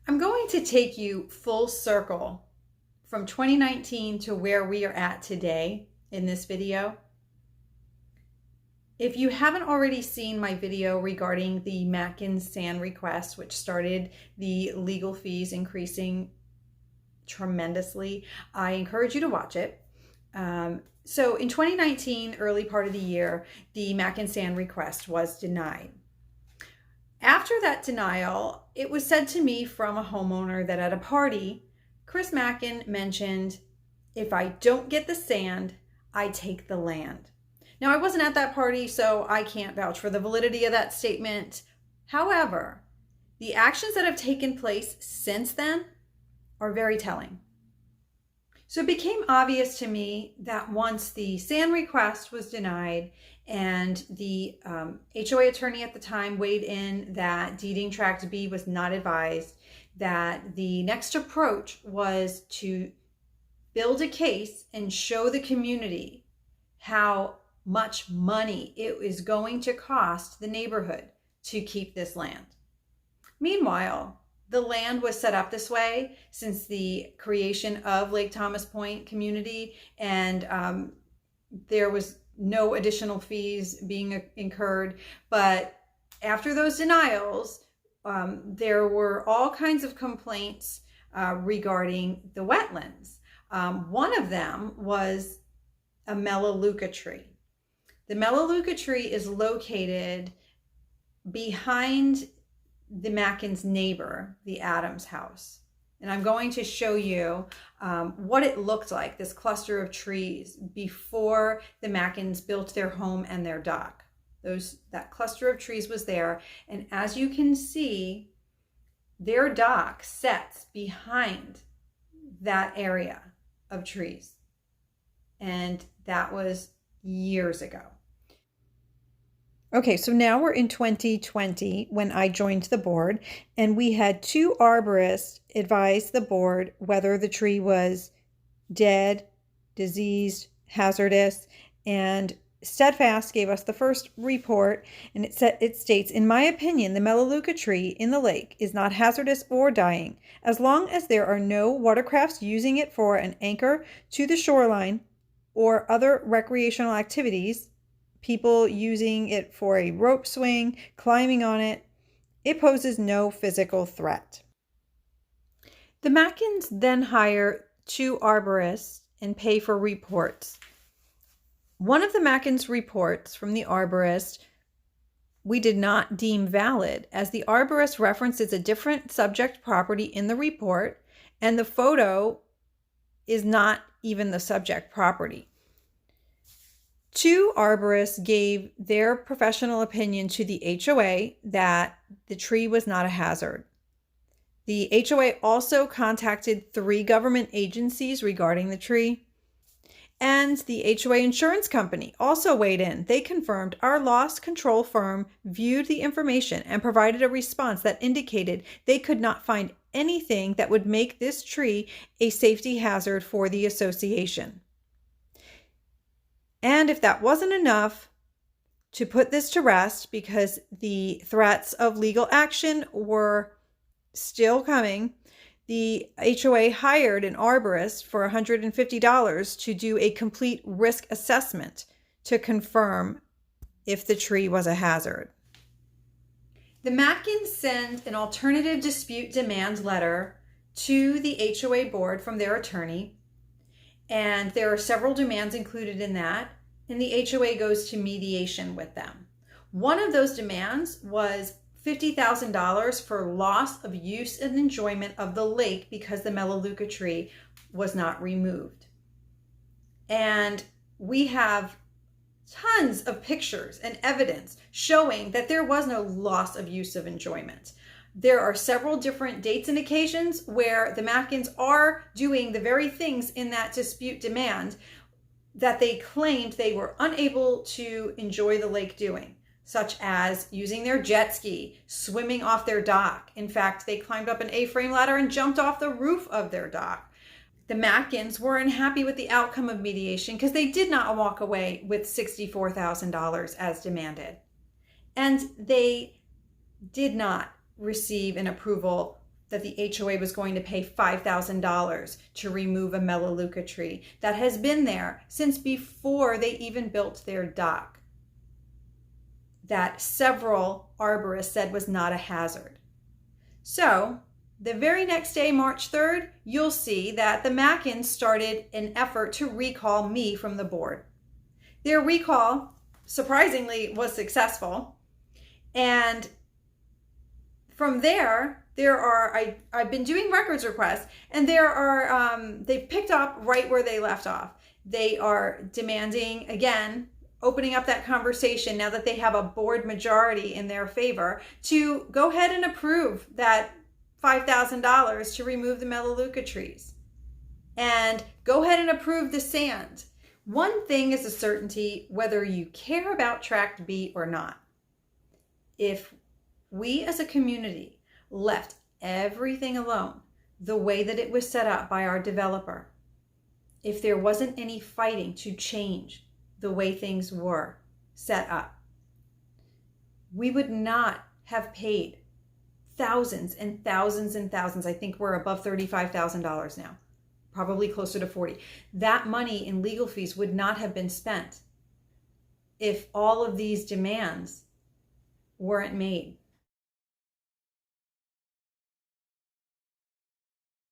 I'm going to take you full circle from 2019 to where we are at today in this video. If you haven't already seen my video regarding the Matkins Sand request, which started the legal fees increasing tremendously, I encourage you to watch it. So in 2019, early part of the year, the Matkins Sand request was denied. After that denial, it was said to me from a homeowner that at a party, Chris Mackin mentioned, if I don't get the sand, I take the land. Now, I wasn't at that party, so I can't vouch for the validity of that statement. However, the actions that have taken place since then are very telling. So it became obvious to me that once the sand request was denied and the HOA attorney at the time weighed in that deeding Tract B was not advised, that the next approach was to build a case and show the community how much money it is going to cost the neighborhood to keep this land. Meanwhile, the land was set up this way since the creation of Lake Thomas Point community, and there was no additional fees being incurred. But after those denials, there were all kinds of complaints regarding the wetlands. One of them was a Melaleuca tree. The Melaleuca tree is located behind the Matkins' neighbor, the Adams house. And I'm going to show you what it looked like, this cluster of trees, before the Matkins built their home and their dock. That cluster of trees was there. And as you can see, their dock sets behind that area of trees. And that was years ago. Okay, so now we're in 2020 when I joined the board, and we had two arborists advise the board whether the tree was dead, diseased, hazardous, and Steadfast gave us the first report, and it states, in my opinion, the Melaleuca tree in the lake is not hazardous or dying. As long as there are no watercrafts using it for an anchor to the shoreline or other recreational activities, people using it for a rope swing, climbing on it, it poses no physical threat. The Matkins then hire two arborists and pay for reports. One of the Matkins reports from the arborist we did not deem valid, as the arborist references a different subject property in the report, and the photo is not even the subject property. Two arborists gave their professional opinion to the HOA that the tree was not a hazard. The HOA also contacted 3 government agencies regarding the tree, and the HOA insurance company also weighed in. They confirmed our loss control firm viewed the information and provided a response that indicated they could not find anything that would make this tree a safety hazard for the association. And if that wasn't enough to put this to rest, because the threats of legal action were still coming, the HOA hired an arborist for $150 to do a complete risk assessment to confirm if the tree was a hazard. The Matkins sent an alternative dispute demand letter to the HOA board from their attorney, and there are several demands included in that, and the HOA goes to mediation with them. One of those demands was $50,000 for loss of use and enjoyment of the lake because the Melaleuca tree was not removed. And we have tons of pictures and evidence showing that there was no loss of use of enjoyment. There are several different dates and occasions where the Matkins are doing the very things in that dispute demand that they claimed they were unable to enjoy the lake doing, such as using their jet ski, swimming off their dock. In fact, they climbed up an A-frame ladder and jumped off the roof of their dock. The Matkins were unhappy with the outcome of mediation because they did not walk away with $64,000 as demanded. And they did not receive an approval that the HOA was going to pay $5,000 to remove a Melaleuca tree that has been there since before they even built their dock, that several arborists said was not a hazard. So the very next day, March 3rd, you'll see that the Mackins started an effort to recall me from the board. Their recall, surprisingly, was successful. And from there are, I've been doing records requests, and they've picked up right where they left off. They are demanding, again, opening up that conversation now that they have a board majority in their favor to go ahead and approve that $5,000 to remove the Melaleuca trees and go ahead and approve the sand. One thing is a certainty, whether you care about Tract B or not. If we as a community left everything alone the way that it was set up by our developer, if there wasn't any fighting to change the way things were set up, we would not have paid thousands and thousands and thousands. I think we're above $35,000 now, probably closer to 40. That money in legal fees would not have been spent if all of these demands weren't made.